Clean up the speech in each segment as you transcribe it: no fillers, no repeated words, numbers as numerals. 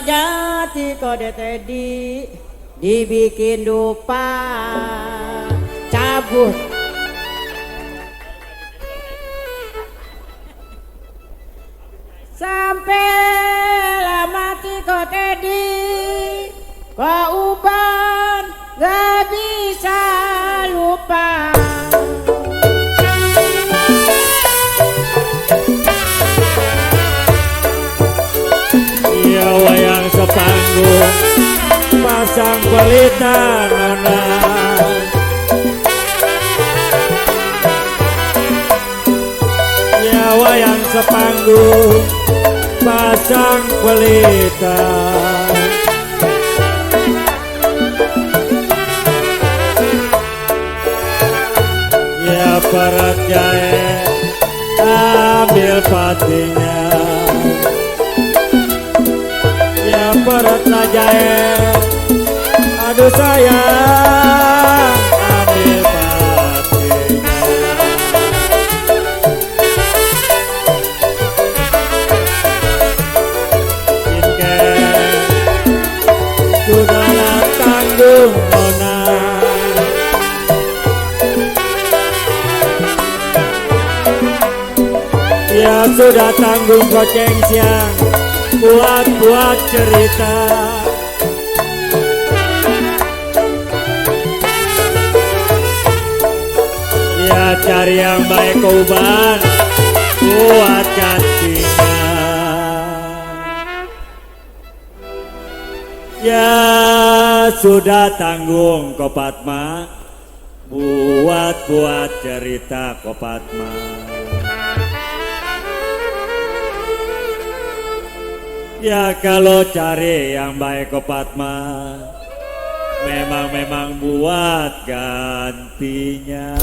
jati kode tadi dibikin dupa cabut. Sampai mati kok tadi kok uban gak bisa lupa. Ya wayang sepanggung pasang pelita nona. Ya wayang sepanggung pasang pelita. Ya parat jahe ambil patinya. Ya parat jahe aduh sayang ambil patinya. Sudahlah tanggung nona. Ya sudah tanggung goceng siang buat cerita. Ya cari yang baik uban buat gantinya. Ya sudah tanggung ko Padma buat cerita ko Padma. Ya kalau cari yang baik ko Padma memang buat gantinya.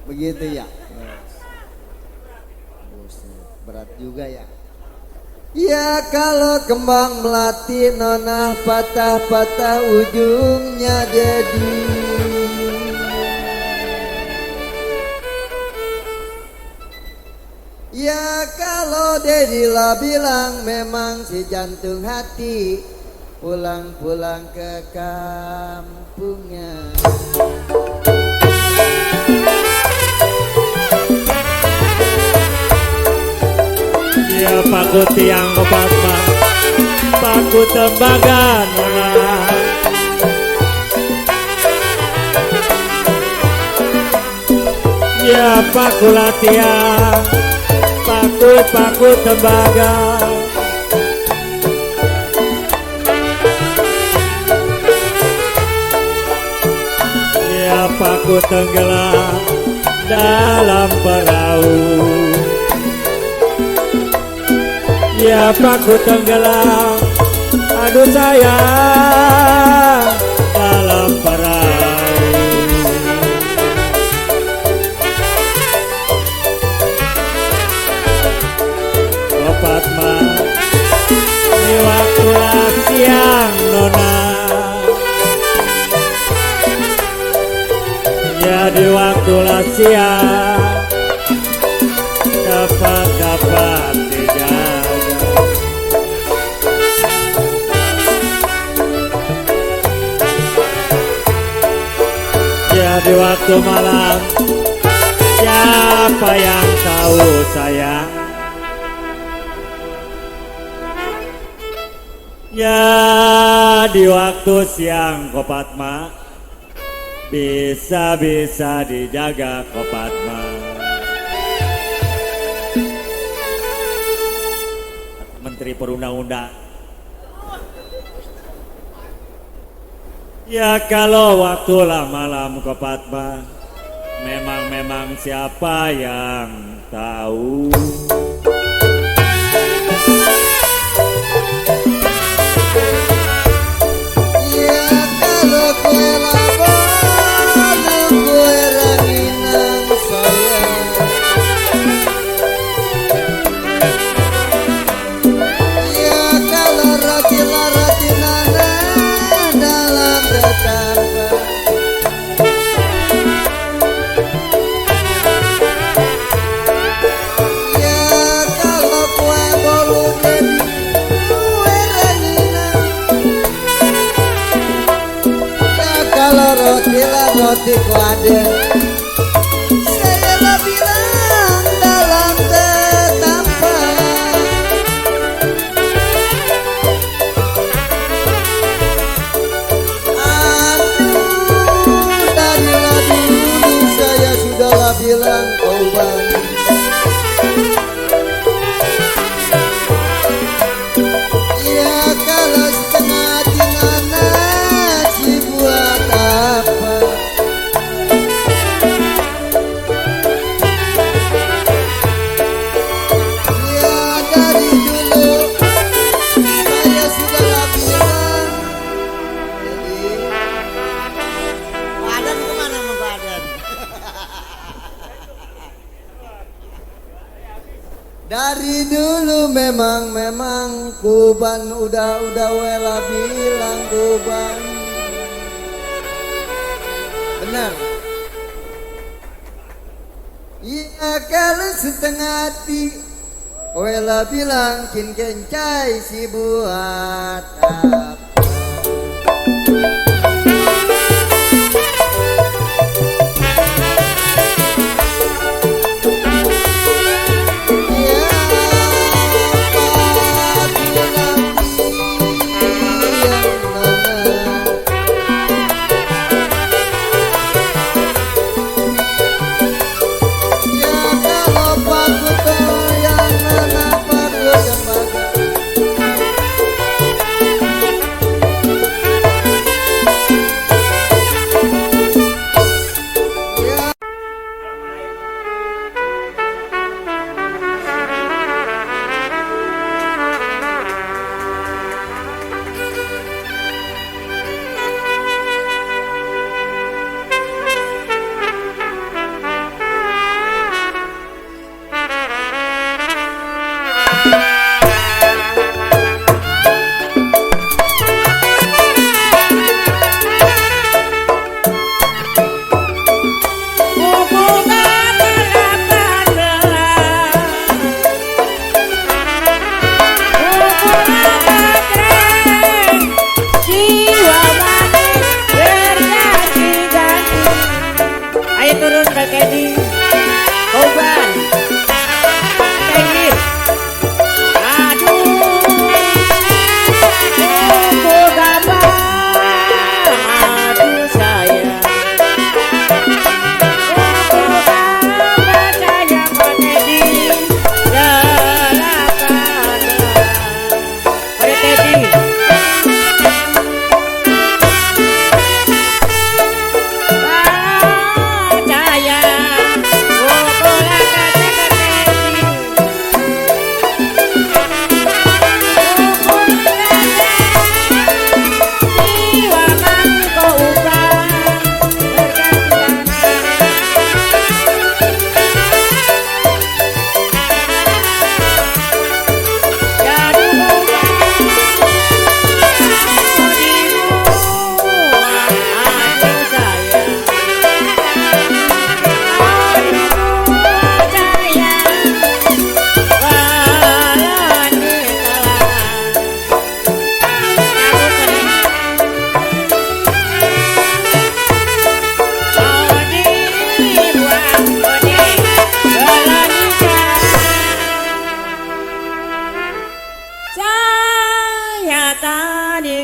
Begitu ya. Berat juga ya. Ya kalau kembang melati nona patah-patah ujungnya jadi. Ya kalau Dedila bilang memang si jantung hati pulang-pulang ke kampungnya. Ya paku tiang ko Padma paku tembaga nona. Ya paku latihan paku tembaga. Ya paku tenggelam dalam perahu. Ya paku tenggelam aduh sayang dalam perahu. Oh Padma ini waktu siang nona. siang dapat dijaga. Jadi waktu malam siapa yang tahu sayang? Ya di waktu siang Kopatma bisa dijaga Kopatma. Menteri Perundang-undang. Ya kalau waktu malam Kopatma memang siapa yang tahu? Ya kalau kue lapar kue ranginang sayang. Ya kalau roti-rotinana dalam tetangga. Ya kalau kue bolu jadi kue ranginang. Ya kalau roti lah roti kuade. Saya lah bilang dalam tetampa. Aduh, darilah dulu saya sudahlah bilang kau bani. Ya kalau setengah dinana si buat apa? Ya dari dulu saya sudahlah bilang. Jadi badan kemana sama badan? Dari dulu memang Kuban udah wela bilang Kuban. Benar. Iya kalau setengah hati wela bilang kin kencai si buat apa? Ya aku nanti yang mana? Ya kalau paku tuh yang mana paku tembaga.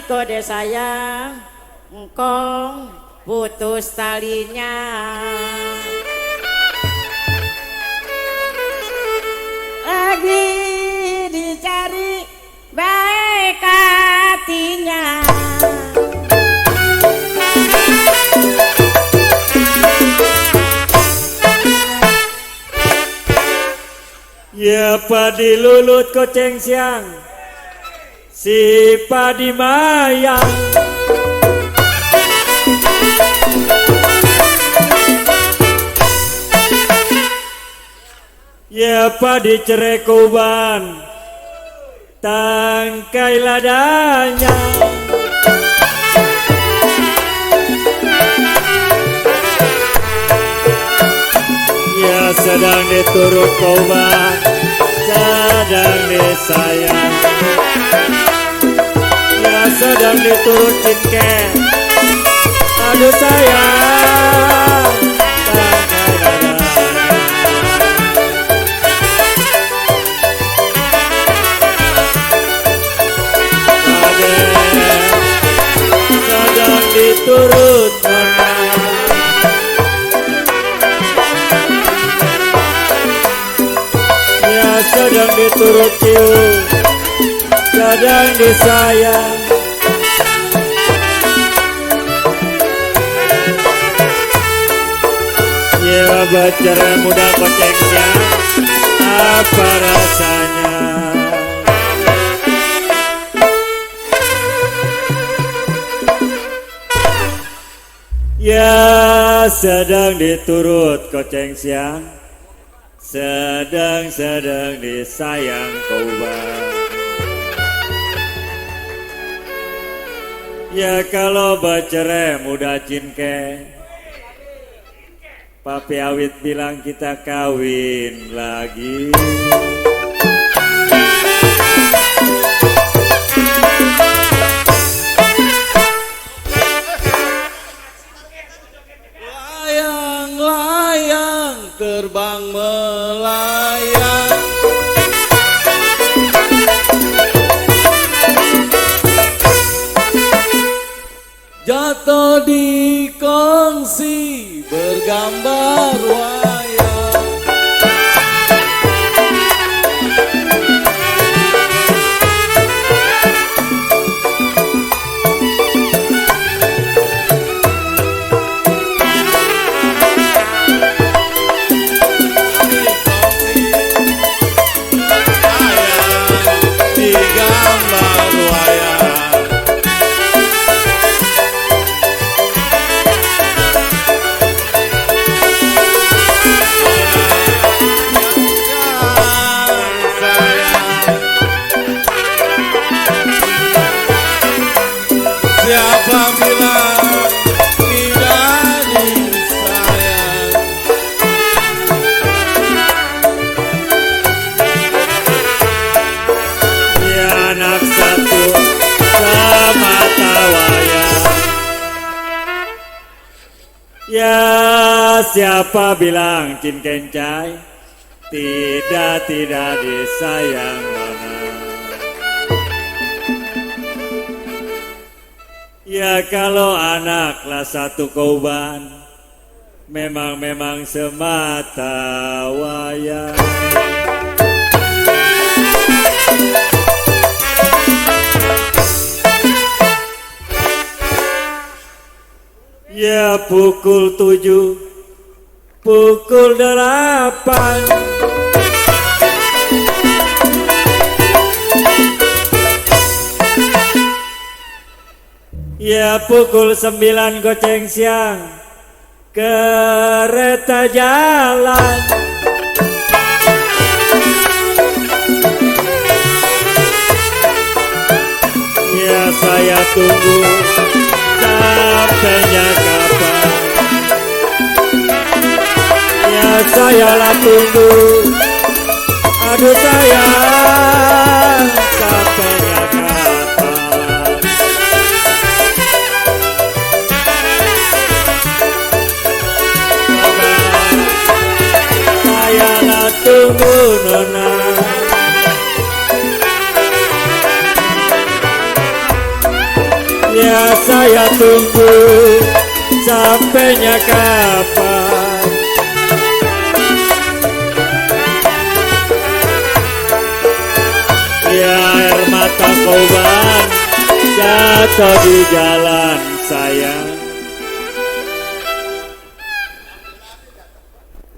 kode sayang, engkong putus talinya. Lagi dicari baik hatinya. Ya padi lulut koceng siang, si padi mayang. Ya padi cerekuban, tangkai ladanya. Ya sedang diturut koban, sedang disayang. Ya sedang diturut cinken, aduh sayang, tangkai ladanya. Sedang diturut nona, ya sedang diturut cium, sedang disayang. Ya bacara muda kocengnya, apa rasanya? Ya sedang diturut koceng siang, sedang disayang koban. Ya kalau bercerai muda cinke, Papi Awit bilang kita kawin lagi. Layang-layang terbang melayang, jatuh di kongsi bergambar wayang. Siapa bilang tidak disayang? Ya anak satu semata wayang. Ya siapa bilang cin kencai tidak disayang mana? Ya kalau anaklah satu koban, memang semata wayang. Ya pukul 7, pukul 8, ya pukul 9 goceng siang, kereta jalan. Ya saya tunggu sampainya kapan. Ya saya lah tunggu, aduh sayang, sampainya kapan. Saya lah tunggu nona. Ya saya tunggu sampainya kapan. Ya air mata korban jatuh di jalan sayang.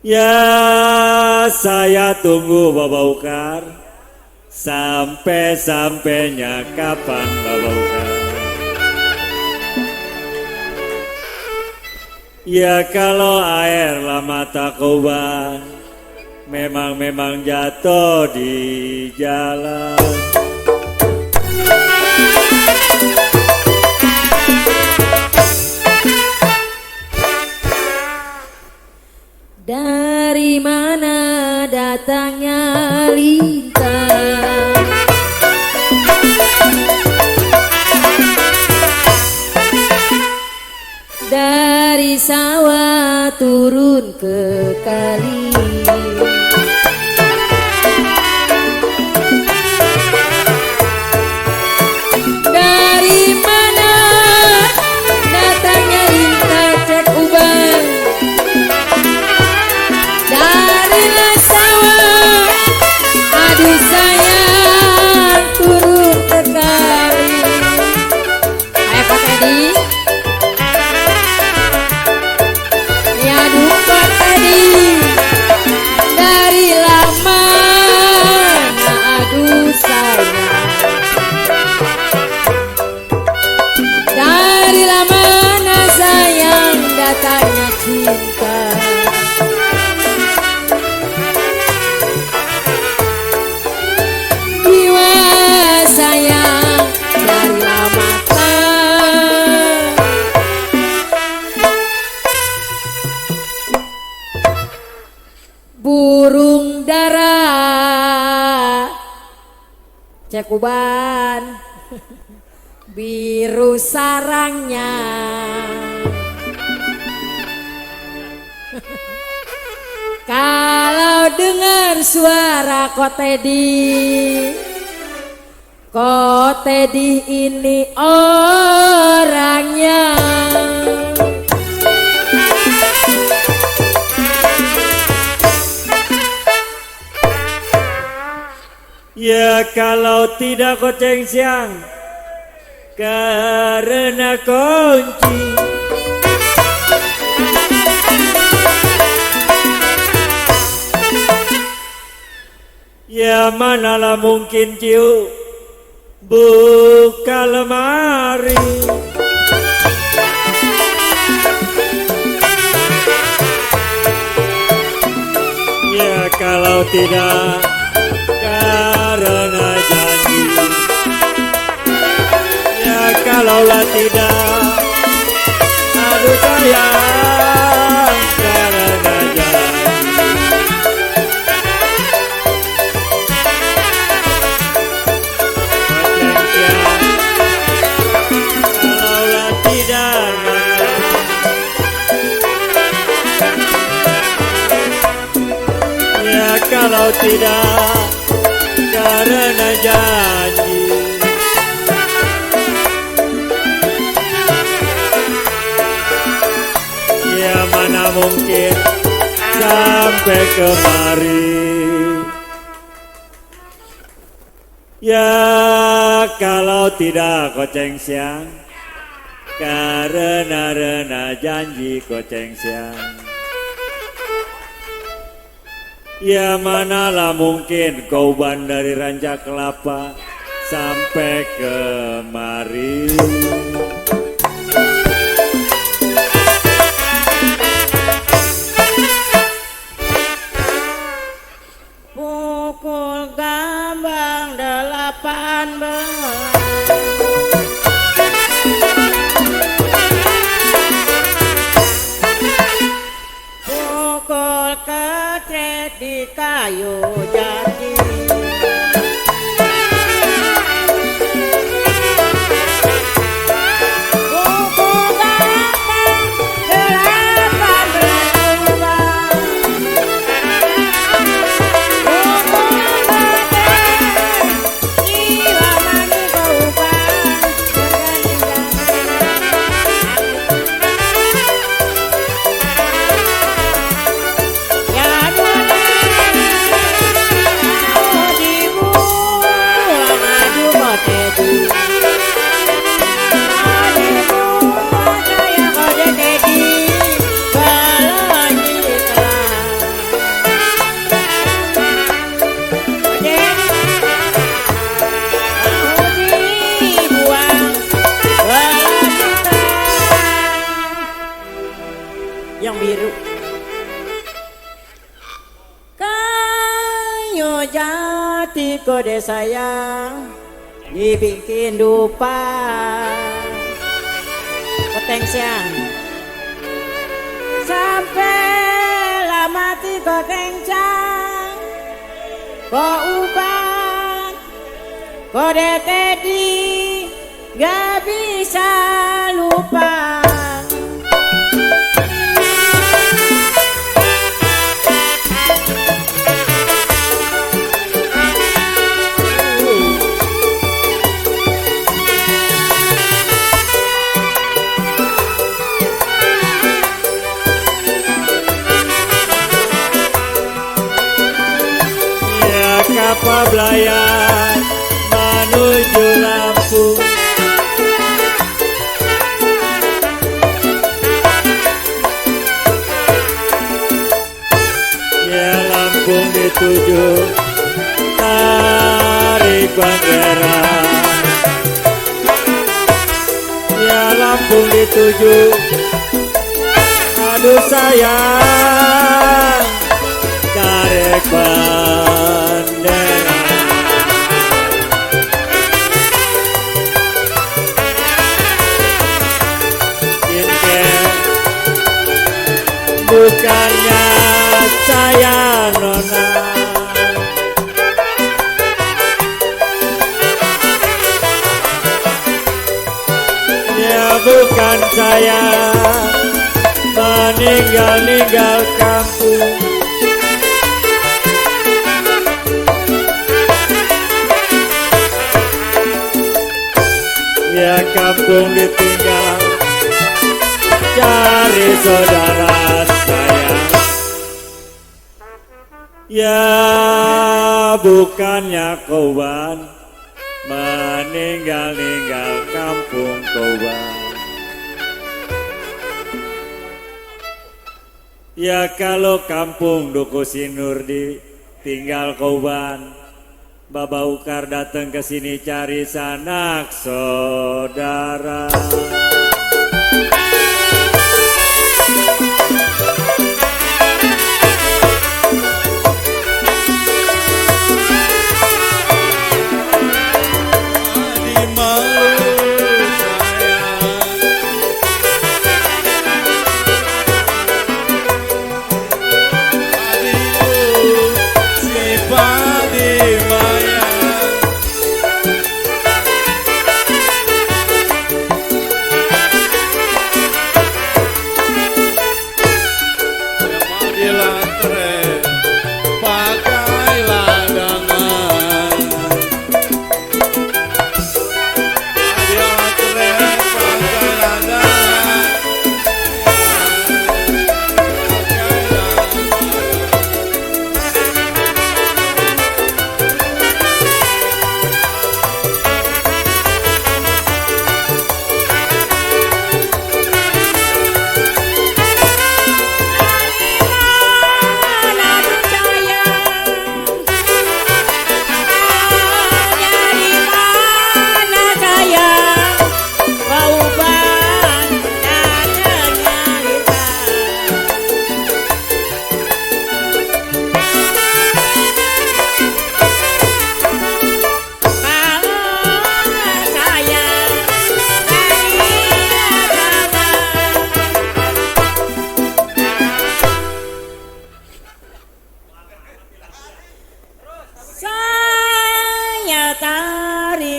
Ya saya tunggu Bapak Ukar, sampai-sampainya kapan Bapak Ukar. Ya kalau air lama tak koban, memang jatuh di jalan. Dari mana datangnya lintang? Dari sawah turun ke kali. Dari mana datangnya lintang cek uban? Dari sawah, aduh sayang turun ke kali. Ayo Pak Teddy. Ya aduh Pak Teddy. Dari lama, aduh sayang. Dari lama sayang datangnya cinta. Sayang dari lama burung dara cekuban biru sarangnya. Kalau dengar suara Kotedi, Kotedi ini orangnya. Ya kalau tidak Koceng Siang, karena kunci. Ya manalah mungkin ciu buka lemari. Ya kalau tidak karena janji. Ya kalaulah tidak, aduh sayang karena janji. Kalau tidak karena janji. Ya mana mungkin sampai kemari. Ya kalau tidak Koceng Siang, karena janji Koceng Siang. Ya manalah mungkin kauban dari Rancak Kelapa sampai kemari. Pukul gambang 18. Pukul kecret di kayu jati. Pukul gambang 18. Pukul kecret jiwa mani kauban bergantian. biru. Kayu jati kode sayang dibikin dupa peteng siang sampai mati kau kencang kau ubah kode tedi gak bisa lupa. Kapal belayar menuju Lampung, ya Lampung dituju tarik bendera, ya Lampung dituju aduh sayang tarik bendera. Bukannya saya nona, ya bukan saya meninggal kampung. Ya kampung ditinggal cari saudara sayang. Ya bukannya kawan meninggal kampung kawan. Ya kalau kampung Duku Sinur ditinggal kawan, Baba Ukar datang ke sini cari sanak saudara.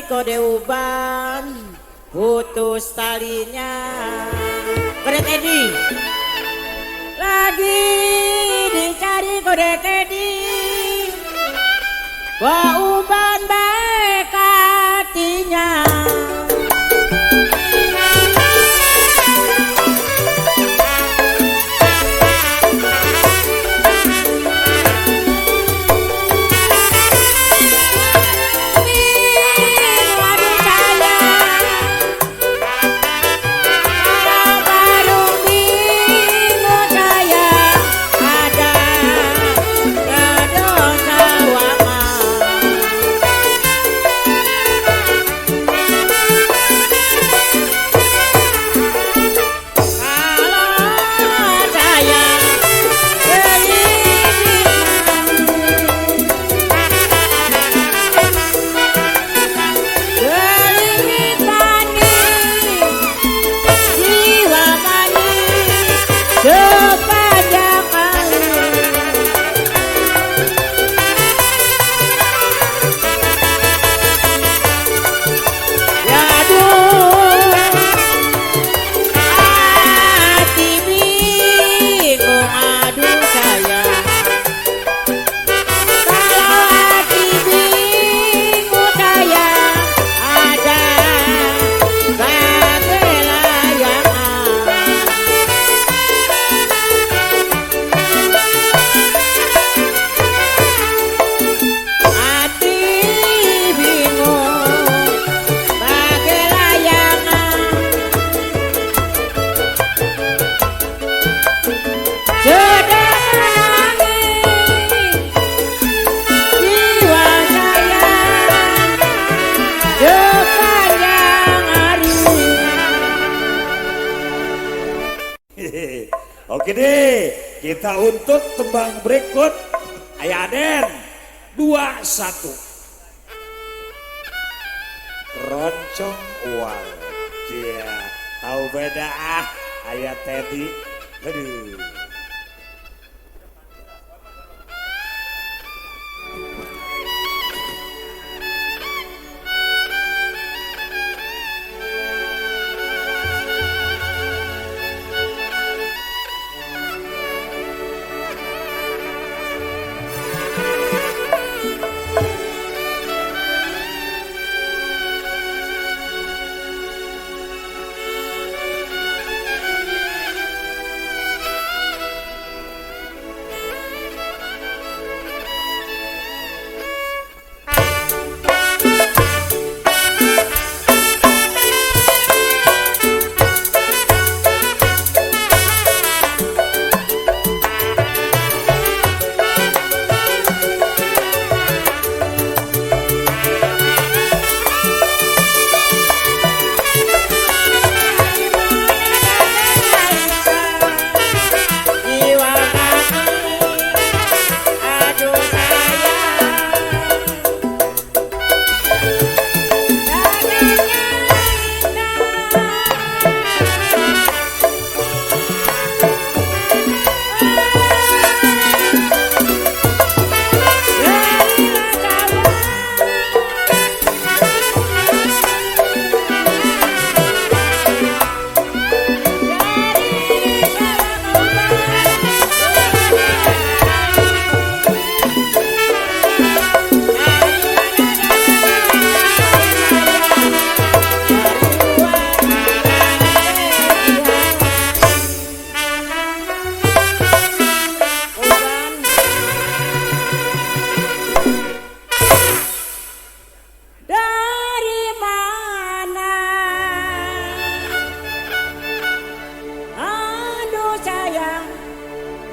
Kode uban putus talinya kode Teddy lagi dicari kode Teddy kok uban baik hatinya. Oke deh, kita untuk tembang berikut. Ayah Aden 21 Keroncong uang. Iya, tahu beda ayah Teddy. Aduh.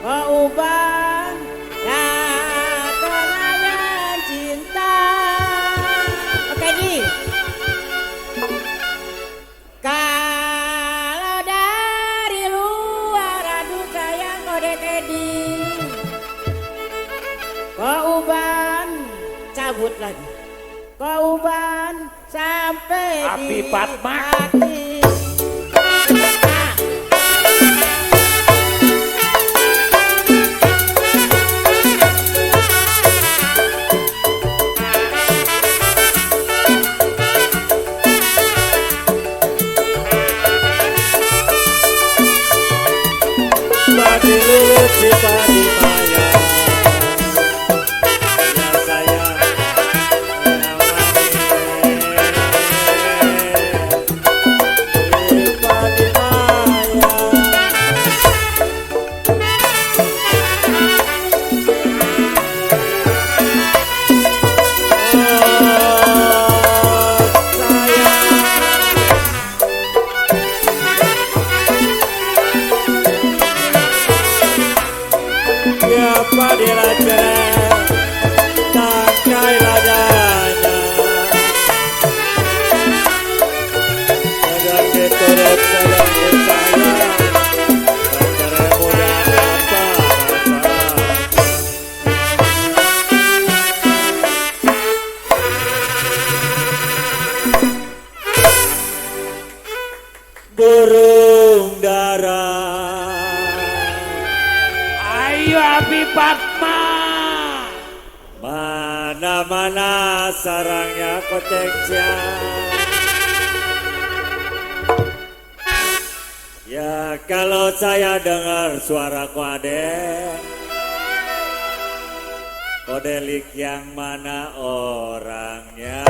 Keuban dan kenangan cinta. Oke Ji. Kalau dari luar aduh sayang kode Teddy. Keuban cabut lagi. Keuban sampai Api di Fatma. hati. Padi lulut si padi maya. Ya sayang, ya manis. Padi maya. Siapa di raja, tangkai rajanya. Sedang diturut, sedang disayang. Bercerai muda apa rasa. Burung dara. Ayo Api Fatma. Mana-mana sarangnya koteknya. Ya kalau saya dengar suara Aden, Kodelik yang mana orangnya?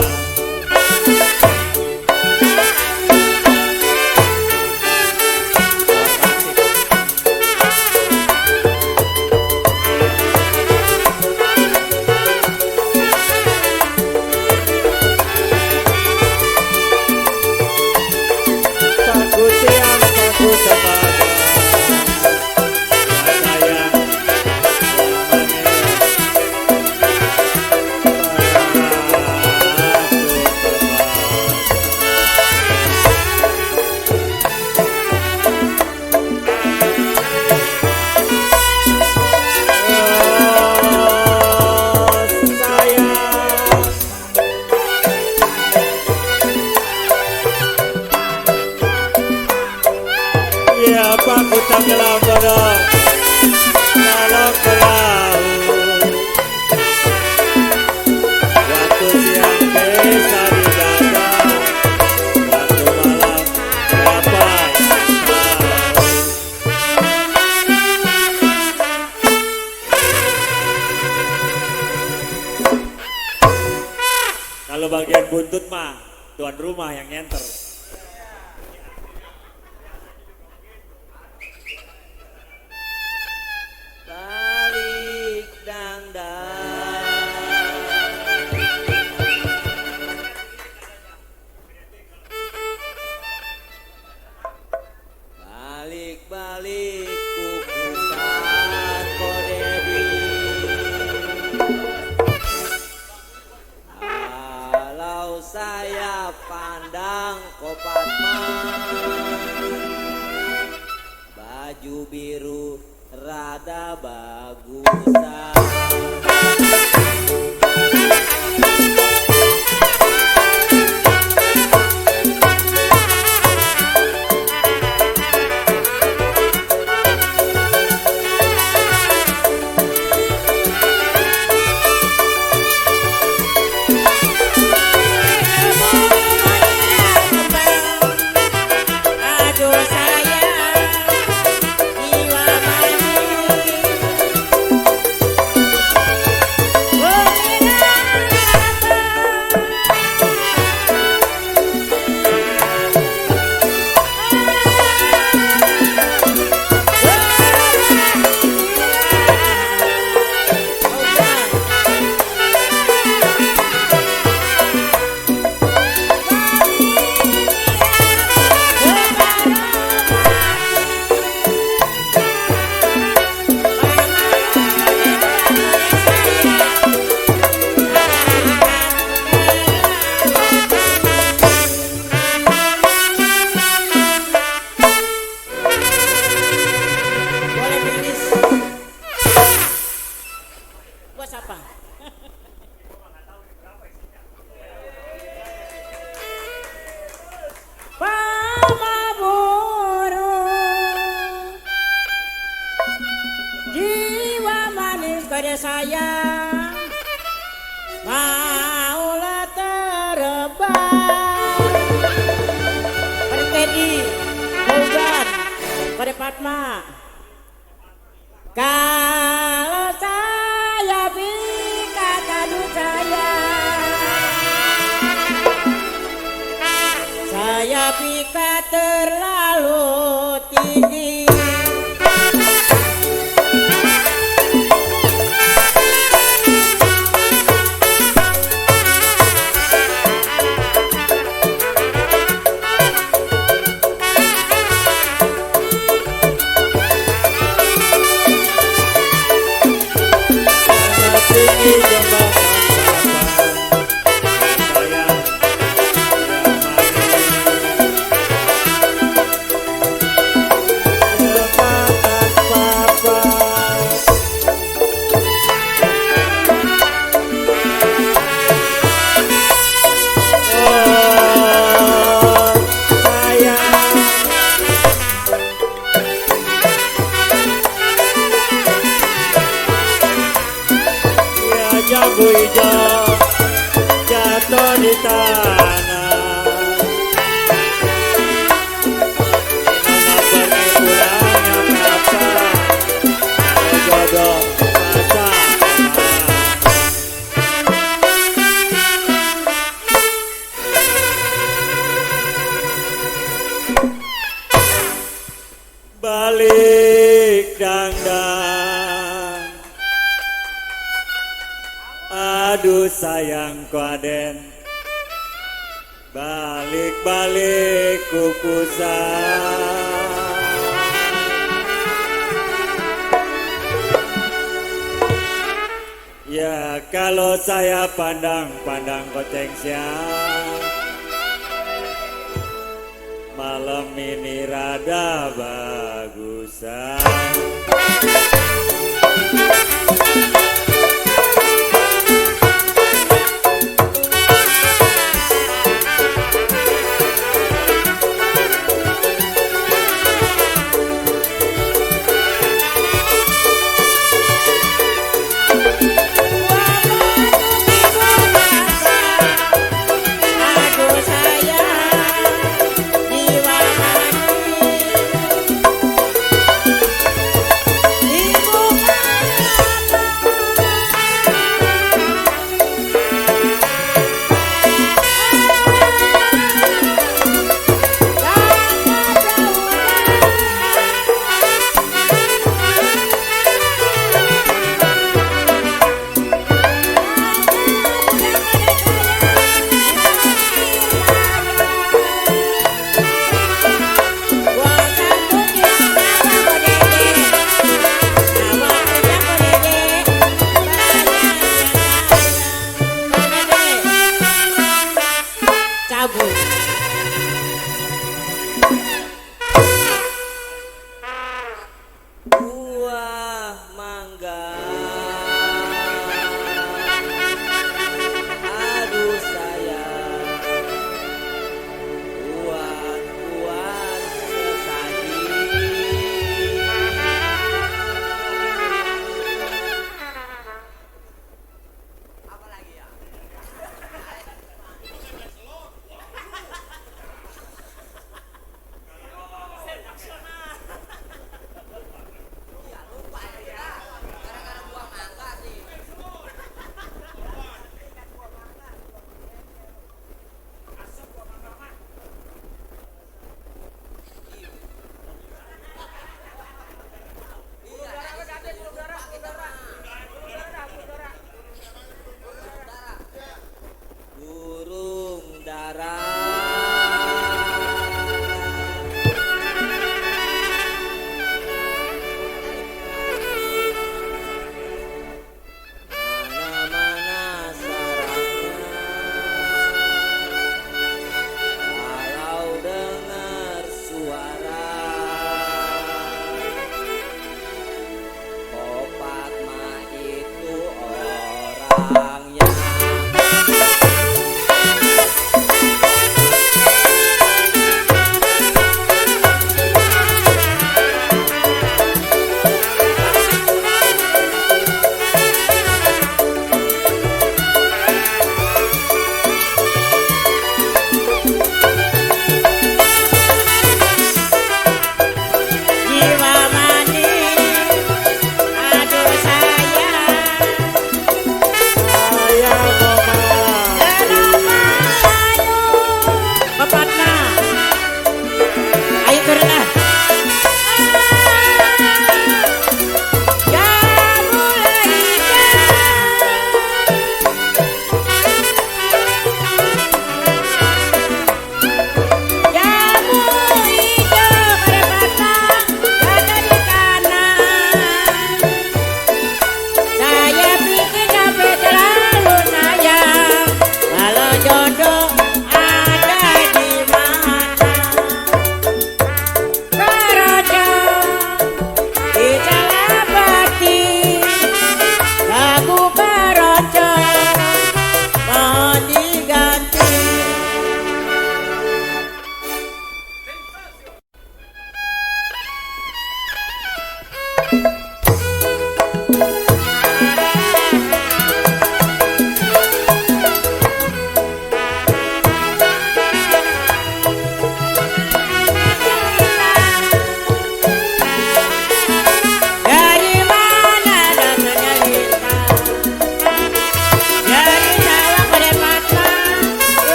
aku tenggelam bodong dalam perahu. Waktu siang desa di dada, waktu malam berapa yang tahu. Kalau bagian buntut mah tuan rumah yang nyenter. Balik dangdang, balik-balik kukusan kodedi. Kalau saya pandang kopatman, baju biru rada bagusan. Aduh sayang, jiwa pada sayang maulah terbang Pertedi Bogan pada Fatma kalau saya pikat aduh saya pikat terlalu tinggi. Jambu hijau jatuh di tanah, mana pergi pulangnya merasa jodoh masa balik dangdang. Aduh sayang Aden, balik-balik kukusan. Ya kalau saya pandang-pandang koceng siang, malam ini rada bagusan.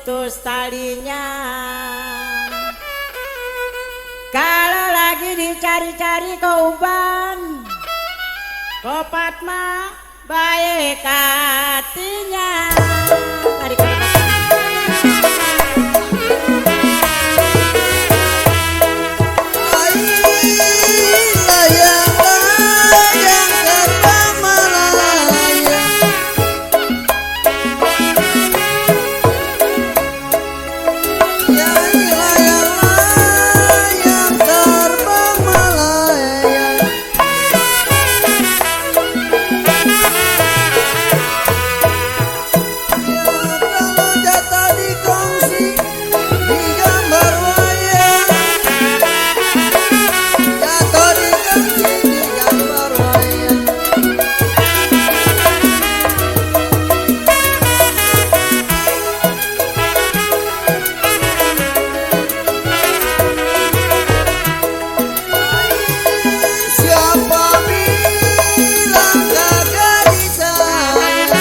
putus talinya. Kalau lagi dicari-cari keuban, kopat mah baik hatinya. Tarik ke depan. Layang-layang terbang melayang. Ya layang-layang terbang melayang. Ya kalau jatuh dikongsi di gambar wayang. Jatuh dikongsi di gambar wayang. Siapa bilang kagak disayang?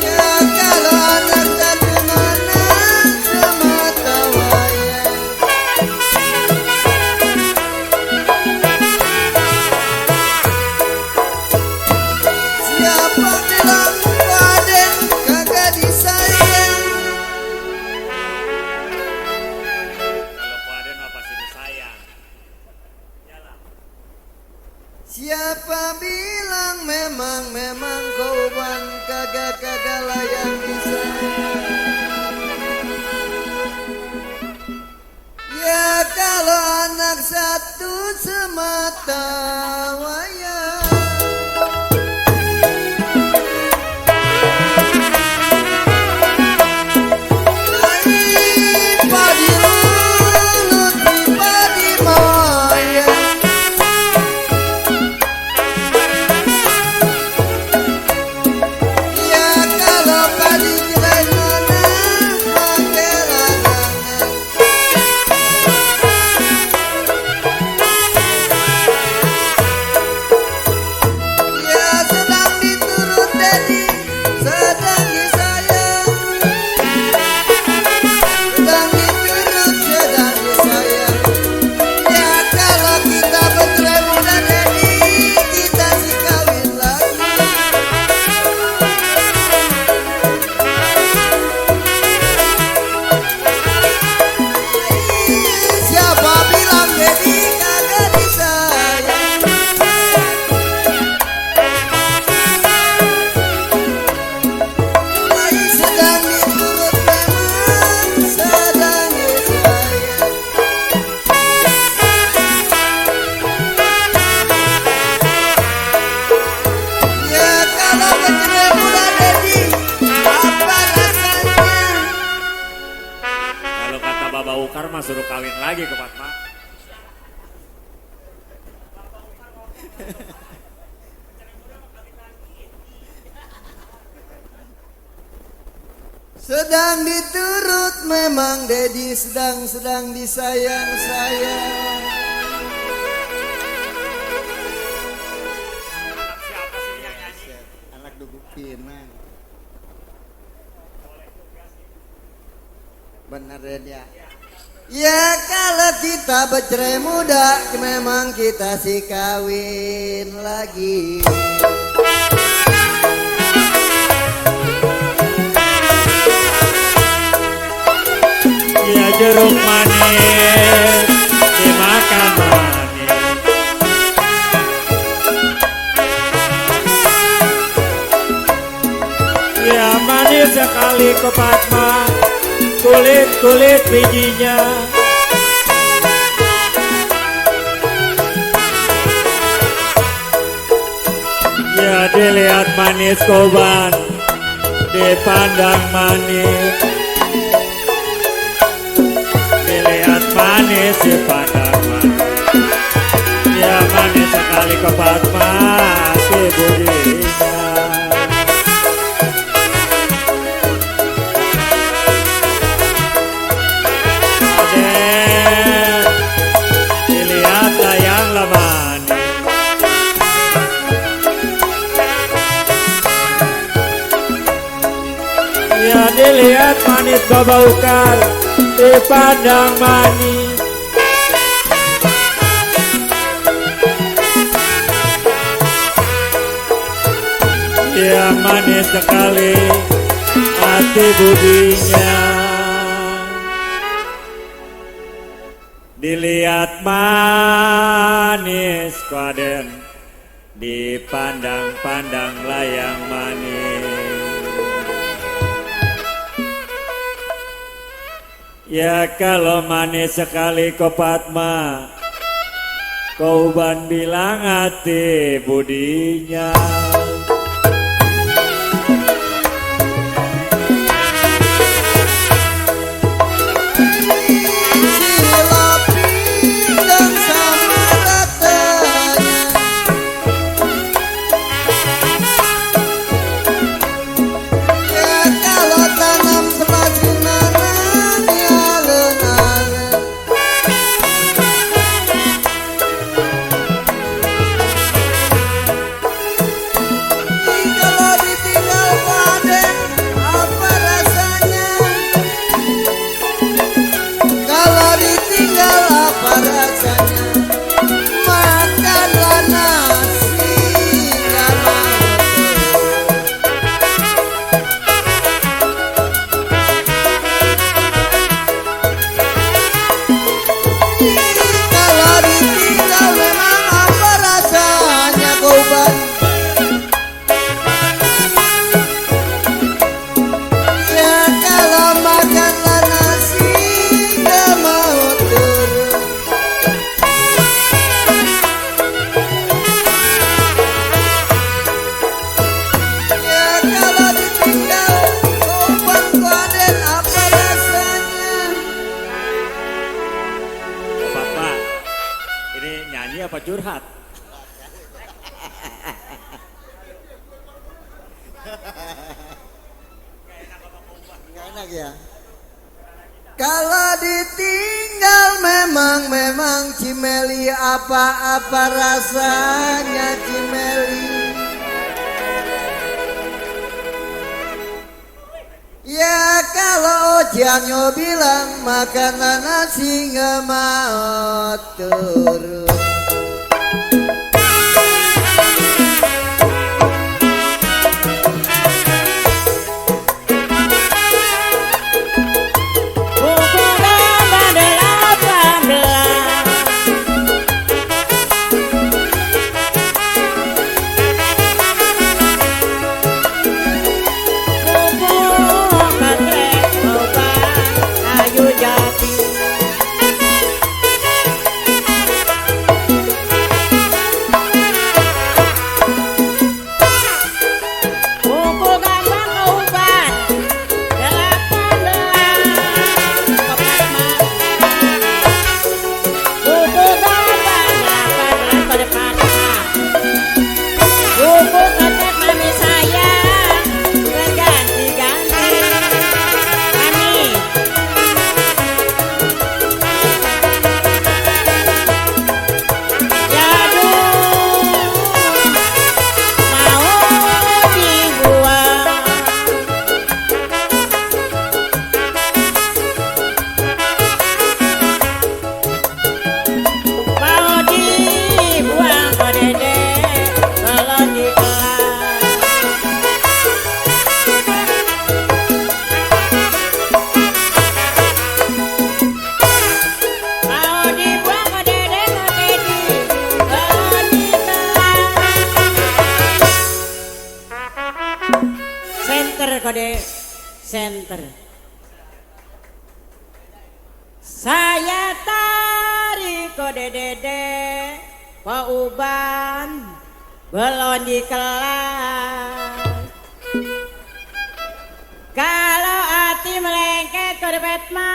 Ya kalau anak satu mana semata wayang. Siapa bilang Raden kagak disayang? Kalau Paden mah pasti disayang. Yalah. Siapa bilang memang keuban kagak layak disayang? Ya kalau anak satu semata wayang. Padi lulut di padi moyang. Ya kalau padi jelai mana pakai larangan. Ya sedang diturut Dedi, sedang disayang. Sedang diturut, sedang disayang. Ya kalau kita bercerai muda Dedi, kita sih kawin lagi. Siapa bilang Dedi kagak disayang? Mulai sedang diturut memang sedang disayang. Ya kalau bercerai muda Dedi, apa rasanya? Kalau kata Baba Ukar mah suruh kawin lagi ke Fatma. Sedang diturut memang Dedi sedang disayang sayang. Anak Dugu Pinang. Bener ya. Ya kalau kita bercerai muda memang kita sih kawin lagi. Ya jeruk manis dimakan manis. Ya manis sekali ke Fatma, kulit bijinya. Ya dilihat manis koban, dipandang manis. Dilihat manis, dipandang manis. Ya manis sekali ke Fatma, si budinya. Aden, dilihatlah yang manis. kau baukan dipandang manis. Ya manis sekali hati budinya, dilihat manis Raden, dipandang-pandang layang manis. Ya kalau manis sekali kau Padma, kau ban bilang hati budinya. Apa curhat? Nggak enak ya. Kalau ditinggal memang Cimeli, apa rasanya Cimeli? Ya kalau Ojanyo bilang makanan nasi nggak mau turun. Kode center. Saya tarik kode dede Pak Uban belum di kelas. Kalau hati melengket kode Petma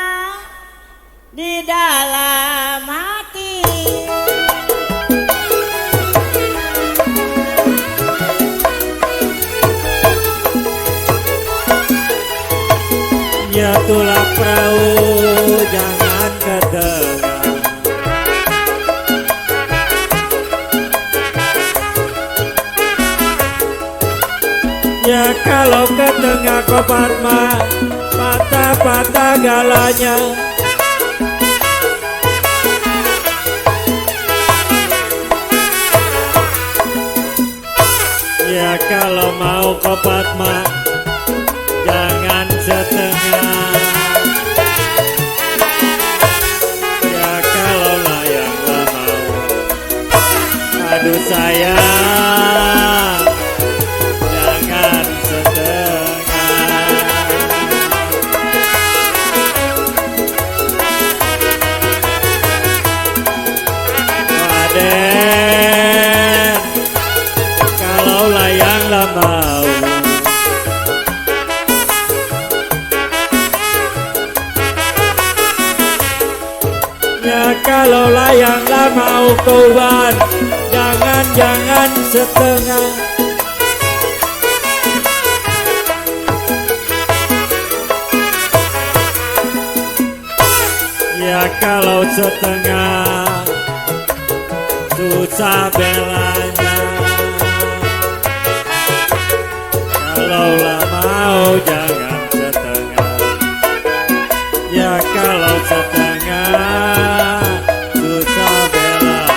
di dalam hati. Ya tulah perahu jangan ke tengah. Ya kalau ke tengah kau Padma, mata patah galanya. Ya kalau mau kopat mah jangan setengah. Ya kalau layanglah mau, aduh sayang jangan setengah. Aden, kalau layanglah mau, ya kalau layanglah mau kawan, jangan setengah. Ya kalau setengah susah belanya. Kalau lah mau jangan setengah. Ya kalau setengah susah belanya.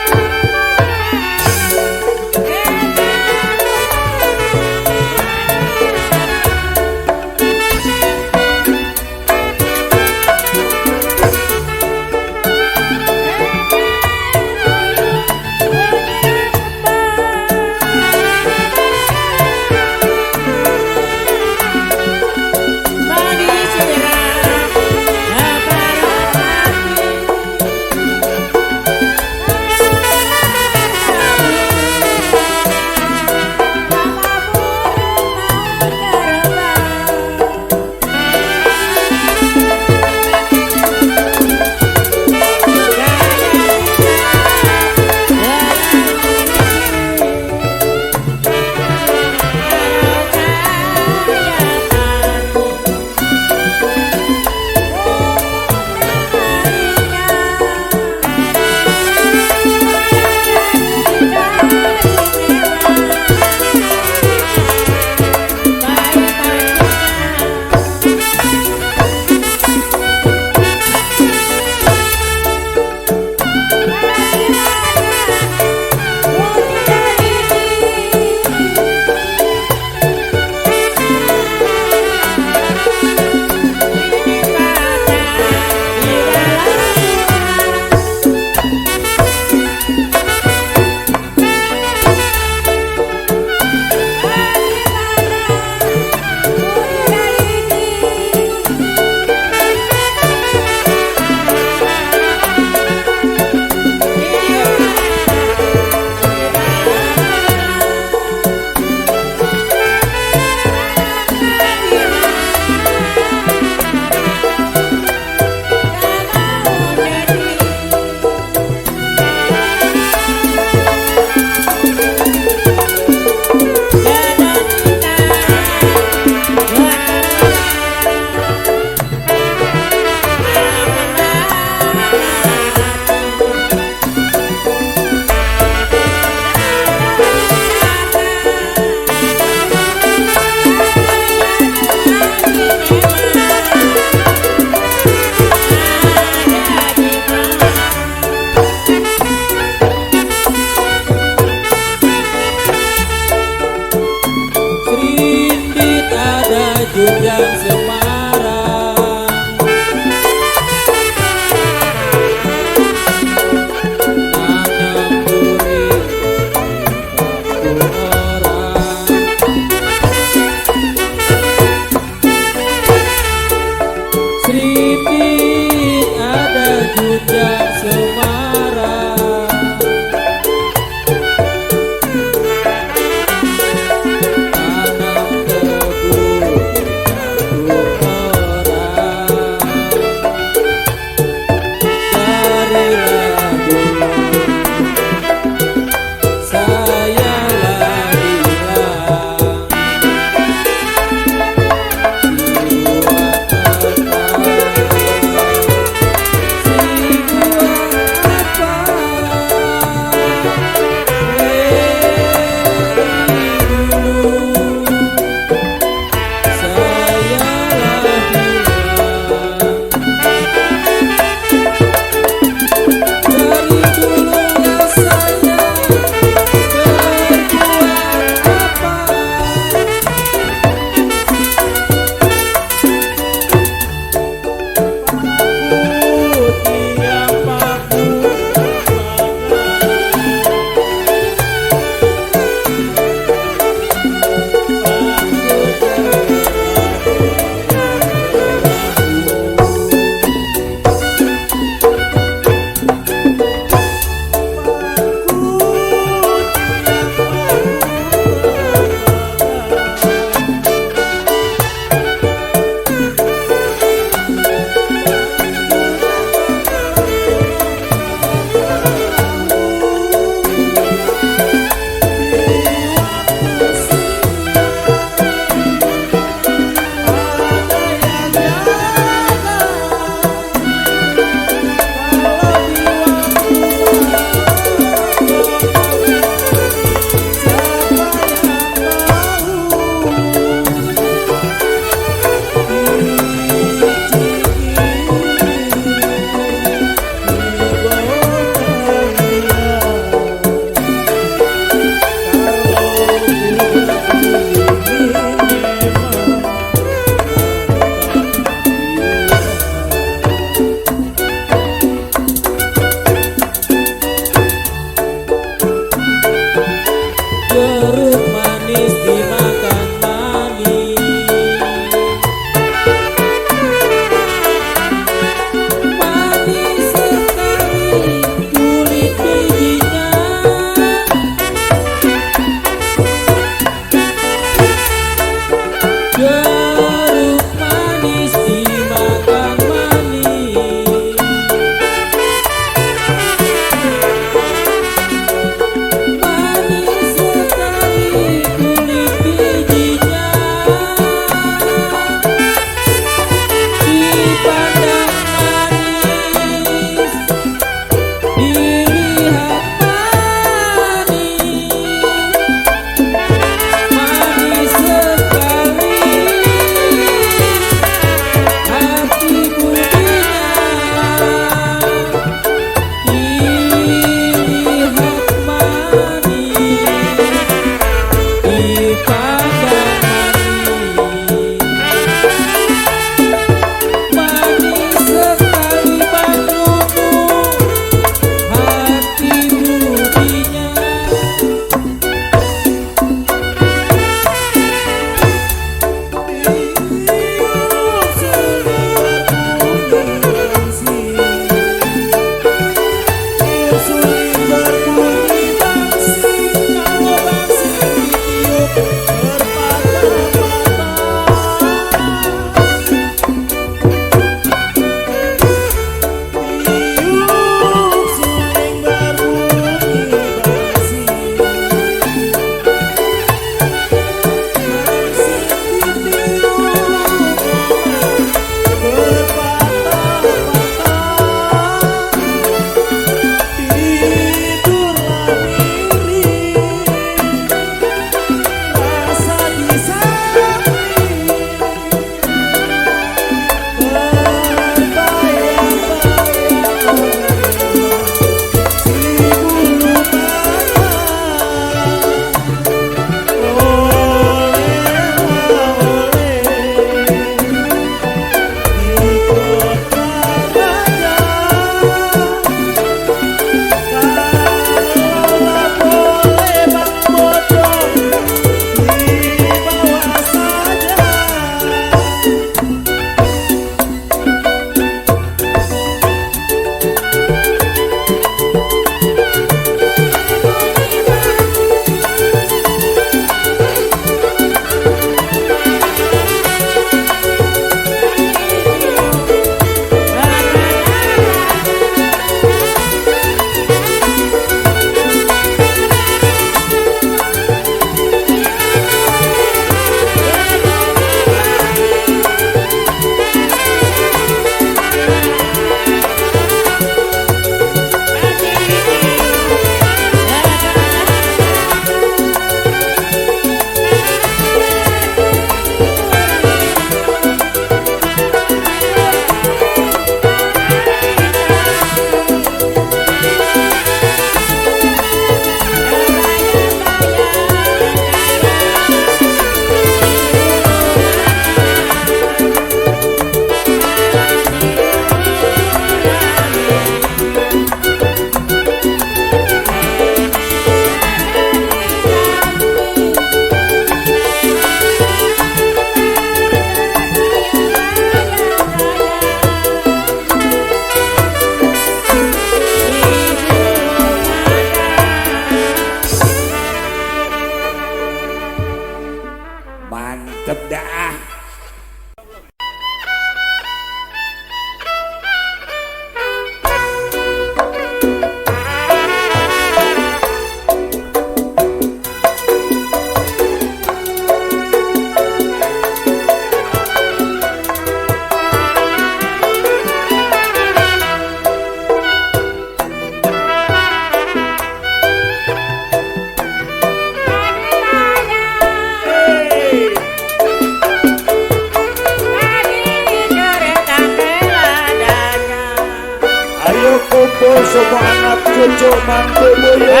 semua anak cucu Mang Beboyo.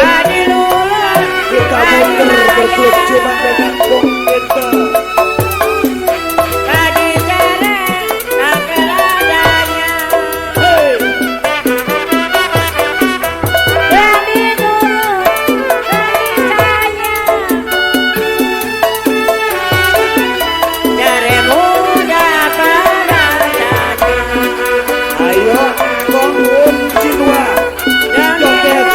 Kita muter berklub cuma dengan Bung Enta. Ayo, bangun jiwa. Joget.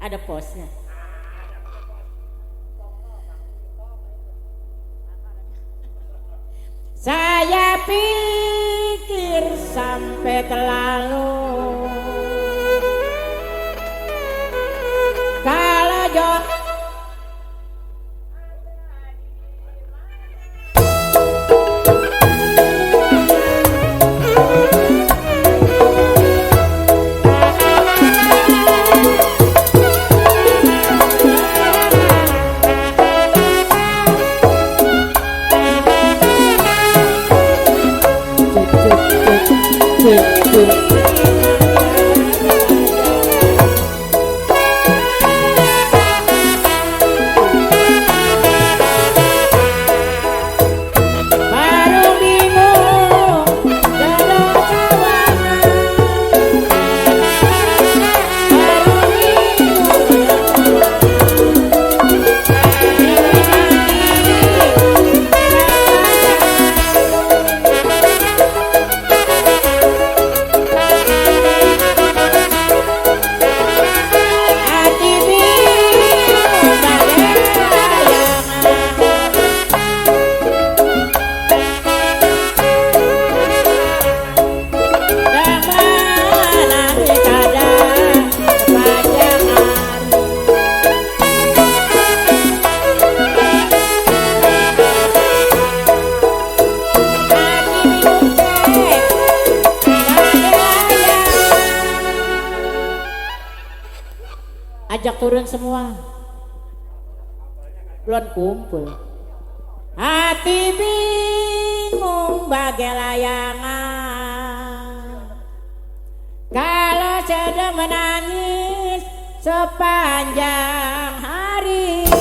Ada posnya. Saya pikir sampai terlalu kalau jok ajak turun semua, belum kumpul. Hati bingung bagai layangan, kalau sedang menangis sepanjang hari.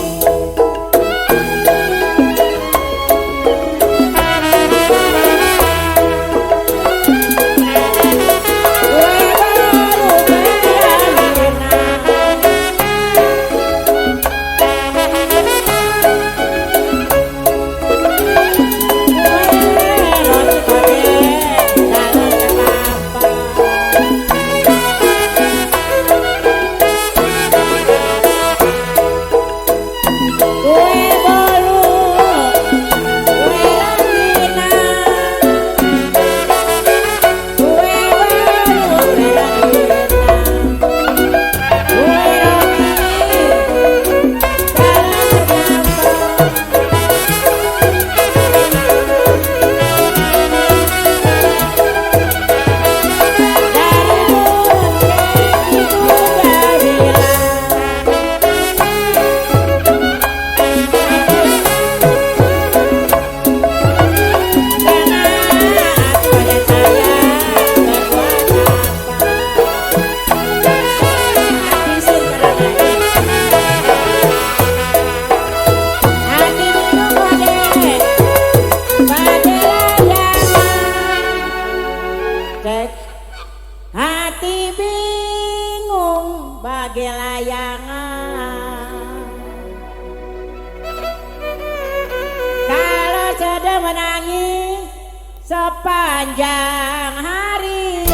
Hati bingung bagai layangan, kalau sedang menangis sepanjang hari.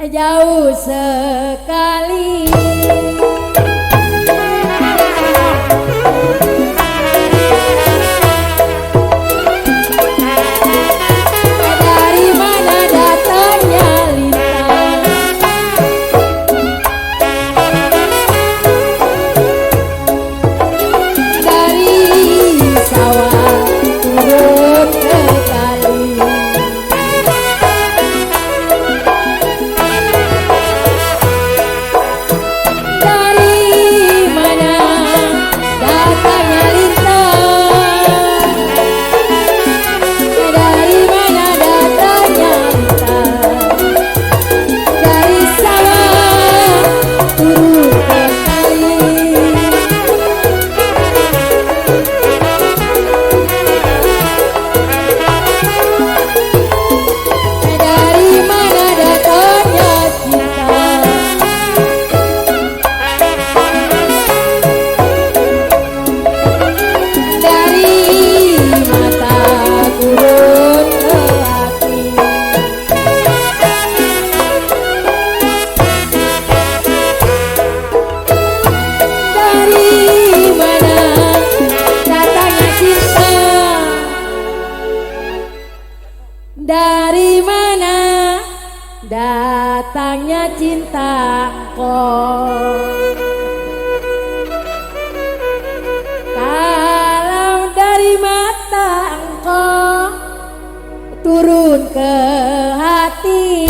jauh sekali. Dari mana datangnya lintang, dari sawah turun ke kali. Dari mana datangnya lintang, dari mana datangnya lintang, dari sawah turun ke kali. Dari mana datangnya cinta, dari mata turun ke hati. Dari mana datangnya cinta, dari mana datangnya cinta kau. Kalau dari mata engkau turun ke hati.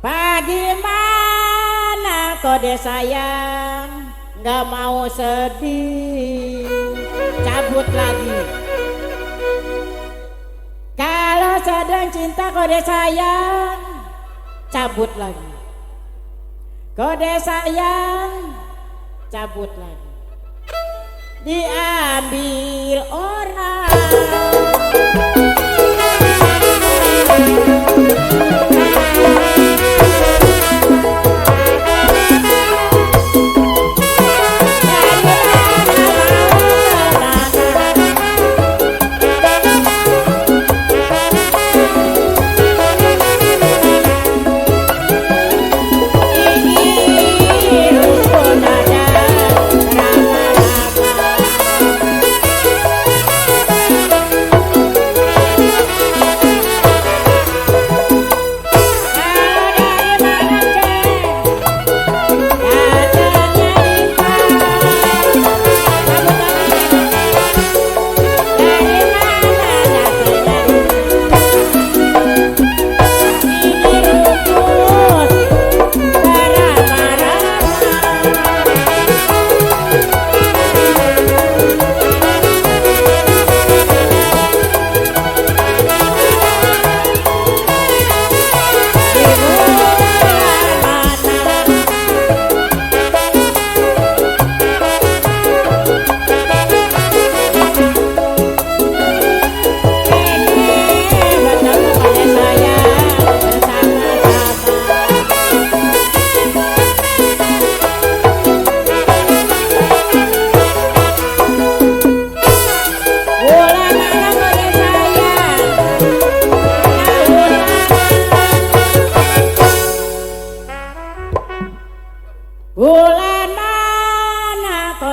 Bagaimana kode sayang, nggak mau sedih, cabut lagi. Kalau sedang cinta kode sayang, cabut lagi. Kode sayang, cabut lagi. Diambil orang.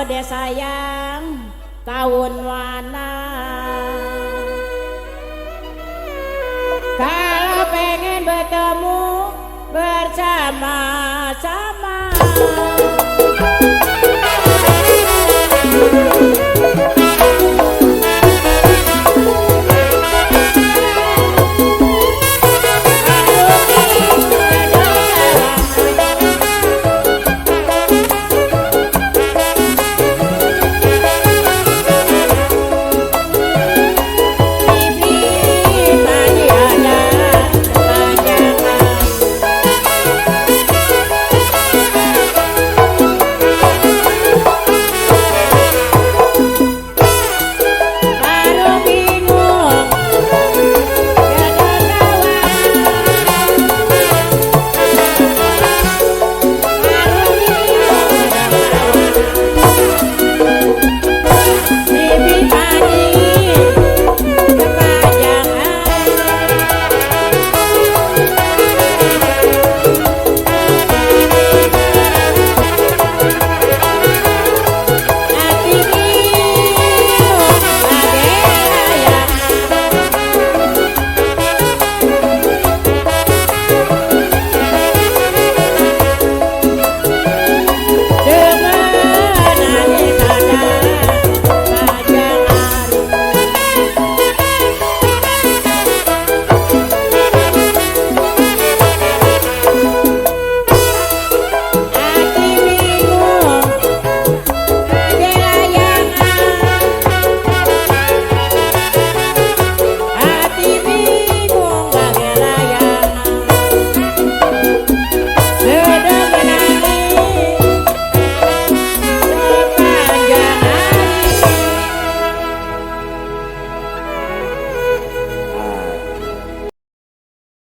kode sayang tahun mana. Kalau pengen bertemu bersama-sama.